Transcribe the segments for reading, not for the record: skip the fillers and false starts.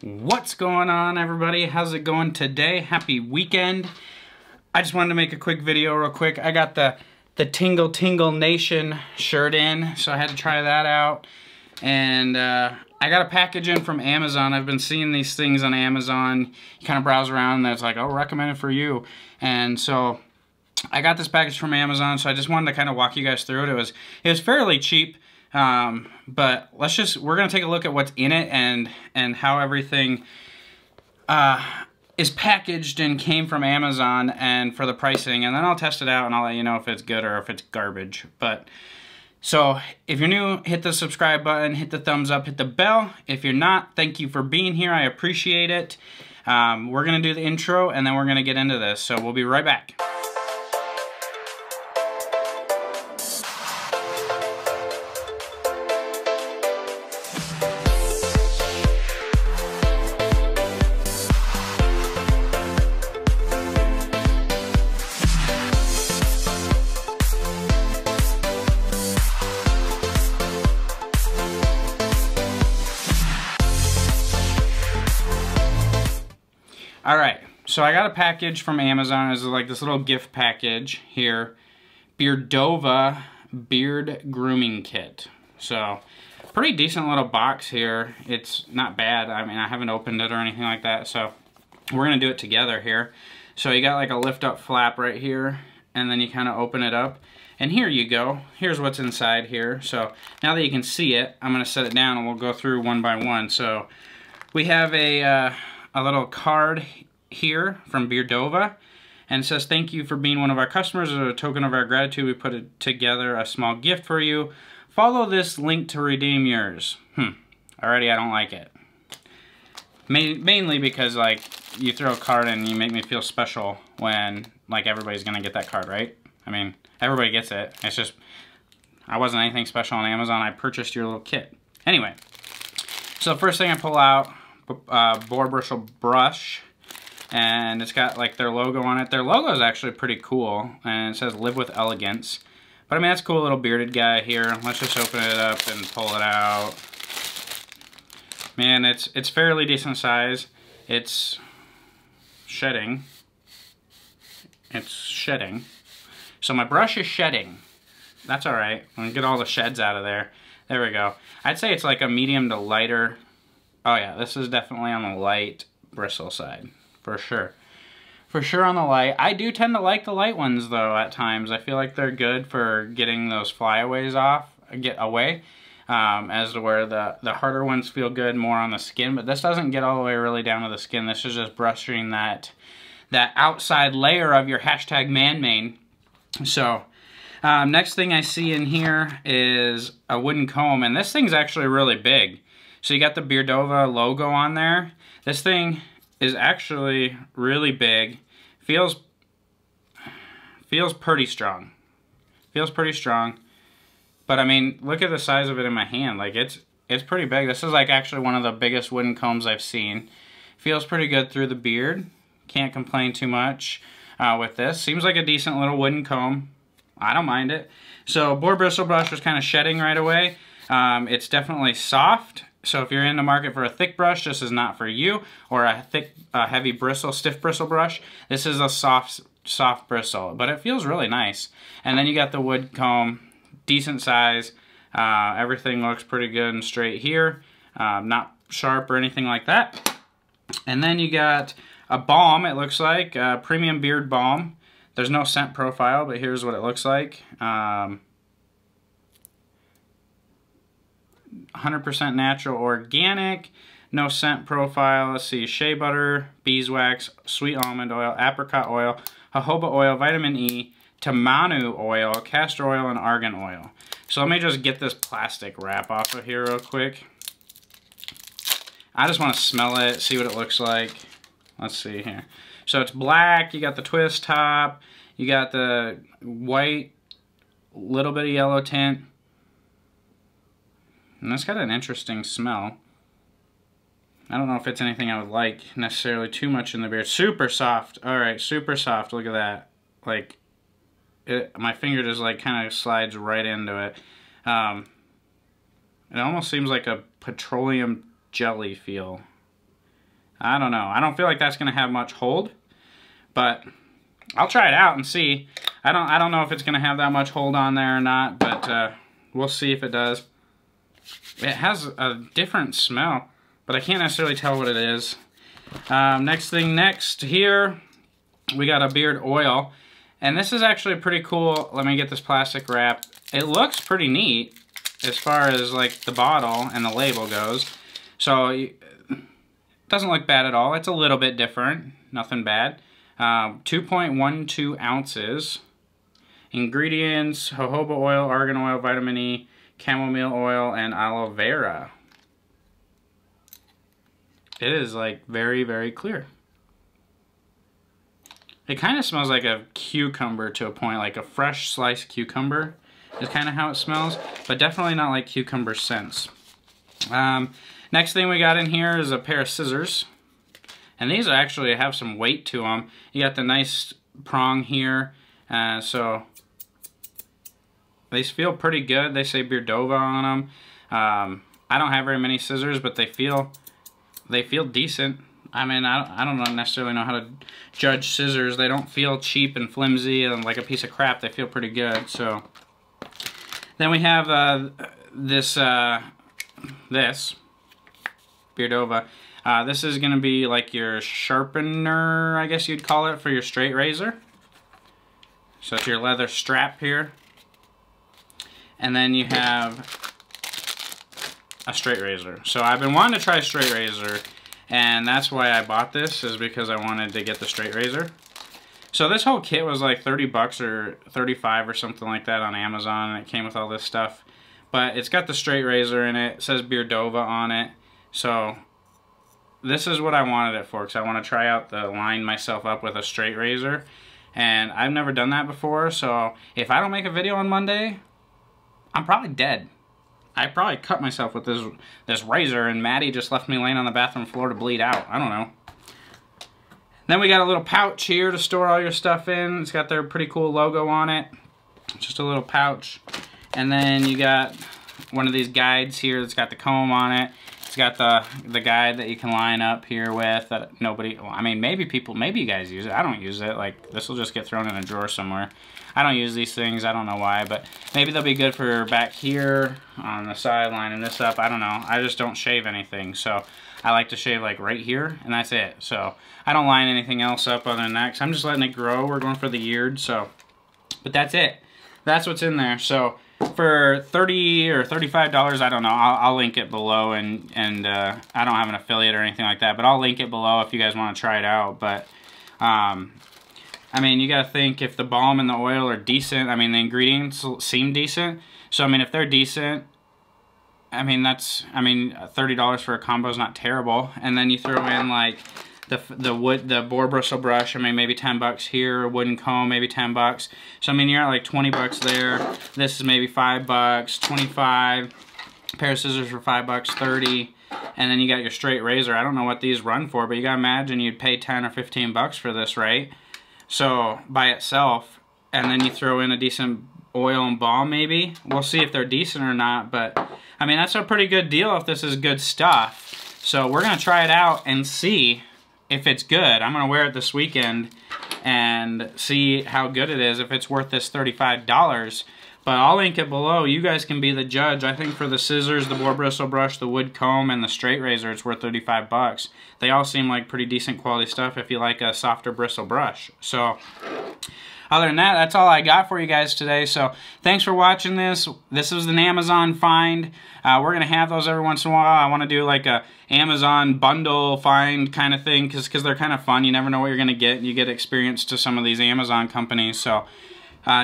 What's going on, everybody? How's it going today? Happy weekend. I just wanted to make a quick video real quick. I got the Tingle Nation shirt in, so I had to try that out. And I got a package in from Amazon. I've been seeing these things on Amazon. You kind of browse around and it's like, oh, recommended for you. And so I got this package from Amazon, so I just wanted to kind of walk you guys through it. It was fairly cheap. But we're gonna take a look at what's in it and how everything is packaged and came from Amazon, and for the pricing, and then I'll test it out and I'll let you know if it's good or if it's garbage. But so if you're new, hit the subscribe button, hit the thumbs up, hit the bell. If you're not, thank you for being here. I appreciate it. We're gonna do the intro and then we're gonna get into this, so we'll be right back. Alright, so I got a package from Amazon. It's like this little gift package here. Beardova Beard Grooming Kit. So, pretty decent little box here. It's not bad. I mean, I haven't opened it or anything like that, so we're going to do it together here. So you got like a lift up flap right here, and then you kind of open it up. And here you go. Here's what's inside here. So, now that you can see it, I'm going to set it down and we'll go through one by one. So, we have a little card here from Beardova, and it says, thank you for being one of our customers. As a token of our gratitude, we put together a small gift for you. Follow this link to redeem yours. Already I don't like it. Mainly because, like, you throw a card and you make me feel special when, like, everybody's gonna get that card, right? I mean, everybody gets it. It's just, I wasn't anything special on Amazon. I purchased your little kit. Anyway, so the first thing I pull out, boar bristle brush, and it's got like their logo on it. Their logo is actually pretty cool, and it says live with elegance. But I mean, that's a cool little bearded guy here. Let's just open it up and pull it out. Man, it's fairly decent size. It's shedding. It's shedding. So my brush is shedding. That's all right. I'm gonna get all the sheds out of there. There we go. I'd say it's like a medium to lighter. Oh yeah, this is definitely on the light bristle side, for sure. For sure on the light. I do tend to like the light ones though at times. I feel like they're good for getting those flyaways away, as to where the harder ones feel good more on the skin, but this doesn't get all the way really down to the skin. This is just brushing that outside layer of your hashtag man mane. So, next thing I see in here is a wooden comb, and this thing's actually really big. So you got the Beardova logo on there. This thing is actually really big. Feels pretty strong. Feels pretty strong. But I mean, look at the size of it in my hand. Like it's pretty big. This is like actually one of the biggest wooden combs I've seen. Feels pretty good through the beard. Can't complain too much with this. Seems like a decent little wooden comb. I don't mind it. So boar bristle brush was kind of shedding right away. It's definitely soft. So if you're in the market for a thick brush, this is not for you, or a thick, heavy bristle, stiff bristle brush. This is a soft bristle, but it feels really nice. And then you got the wood comb, decent size. Everything looks pretty good and straight here, not sharp or anything like that. And then you got a balm, it looks like, premium beard balm. There's no scent profile, but here's what it looks like. 100% natural organic, no scent profile. Let's see, shea butter, beeswax, sweet almond oil, apricot oil, jojoba oil, vitamin E, tamanu oil, castor oil, and argan oil. So let me just get this plastic wrap off of here real quick. I just want to smell it, see what it looks like. Let's see here. So it's black, you got the twist top, you got the white, little bit of yellow tint. And that's got an interesting smell. I don't know if it's anything I would like necessarily too much in the beard. Super soft. Alright, super soft. Look at that. Like, my finger just like kind of slides right into it. It almost seems like a petroleum jelly feel. I don't know. I don't feel like that's gonna have much hold, but I'll try it out and see. I don't know if it's gonna have that much hold on there or not, but we'll see if it does. It has a different smell, but I can't necessarily tell what it is. Next here, we got a beard oil. And this is actually pretty cool. Let me get this plastic wrap. It looks pretty neat as far as like the bottle and the label goes. So it doesn't look bad at all. It's a little bit different, nothing bad. 2.12 ounces. Ingredients: jojoba oil, argan oil, vitamin E, chamomile oil, and aloe vera. It is like very, very clear. It kind of smells like a cucumber to a point, like a fresh sliced cucumber is kind of how it smells, but definitely not like cucumber scents. Next thing we got in here is a pair of scissors. And these actually have some weight to them. You got the nice prong here, so these feel pretty good. They say Beardova on them. I don't have very many scissors, but they feel decent. I mean, I don't necessarily know how to judge scissors. They don't feel cheap and flimsy and like a piece of crap. They feel pretty good. So then we have this Beardova. This is going to be like your sharpener, I guess you'd call it, for your straight razor. So it's your leather strap here. And then you have a straight razor. So I've been wanting to try a straight razor, and that's why I bought this, is because I wanted to get the straight razor. So this whole kit was like 30 bucks or 35 or something like that on Amazon, and it came with all this stuff. But it's got the straight razor in it. It says Beardova on it. So this is what I wanted it for, because I want to try out the line myself up with a straight razor. And I've never done that before, so if I don't make a video on Monday, I'm probably dead. I probably cut myself with this razor, and Maddie just left me laying on the bathroom floor to bleed out. I don't know. Then we got a little pouch here to store all your stuff in. It's got their pretty cool logo on it. Just a little pouch. And then you got one of these guides here that's got the comb on it. It's got the guide that you can line up here with that nobody, well, I mean, maybe you guys use it. I don't use it. Like, this will just get thrown in a drawer somewhere. I don't use these things. I don't know why, but maybe they'll be good for back here on the side, lining this up. I don't know. I just don't shave anything, so I like to shave like right here, and that's it. So I don't line anything else up other than that, 'cause I'm just letting it grow. We're going for the eared, so, but that's it. That's what's in there. So for $30 or $35, I don't know. I'll link it below, and I don't have an affiliate or anything like that, but I'll link it below if you guys want to try it out. But I mean, you gotta think, if the balm and the oil are decent, I mean, the ingredients seem decent. So I mean, if they're decent, I mean, $30 for a combo is not terrible. And then you throw in like the boar bristle brush. I mean, maybe 10 bucks here. A wooden comb, maybe 10 bucks. So I mean, you're at like 20 bucks there. This is maybe 5 bucks, 25. A pair of scissors for 5 bucks, 30. And then you got your straight razor. I don't know what these run for, but you gotta imagine you'd pay 10 or 15 bucks for this, right? So by itself, and then you throw in a decent oil and balm maybe. We'll see if they're decent or not, but I mean, that's a pretty good deal if this is good stuff. So we're gonna try it out and see if it's good. I'm gonna wear it this weekend and see how good it is, if it's worth this $35. But I'll link it below. You guys can be the judge. I think for the scissors, the boar bristle brush, the wood comb, and the straight razor, it's worth 35 bucks. They all seem like pretty decent quality stuff if you like a softer bristle brush. So other than that, that's all I got for you guys today. So thanks for watching this. This was an Amazon find. We're going to have those every once in a while. I want to do like a Amazon bundle find kind of thing, because they're kind of fun. You never know what you're going to get. You get experience to some of these Amazon companies. So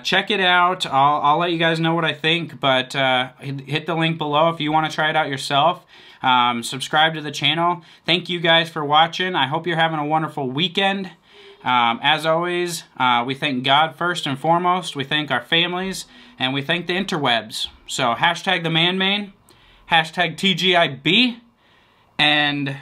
check it out. I'll let you guys know what I think, but hit the link below if you want to try it out yourself. Subscribe to the channel. Thank you guys for watching. I hope you're having a wonderful weekend. As always, we thank God first and foremost. We thank our families, and we thank the interwebs. So hashtag the man, hashtag TGIB, and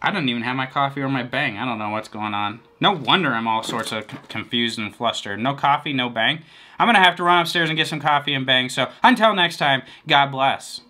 I don't even have my coffee or my bang. I don't know what's going on. No wonder I'm all sorts of confused and flustered. No coffee, no bang. I'm going to have to run upstairs and get some coffee and bang. So until next time, God bless.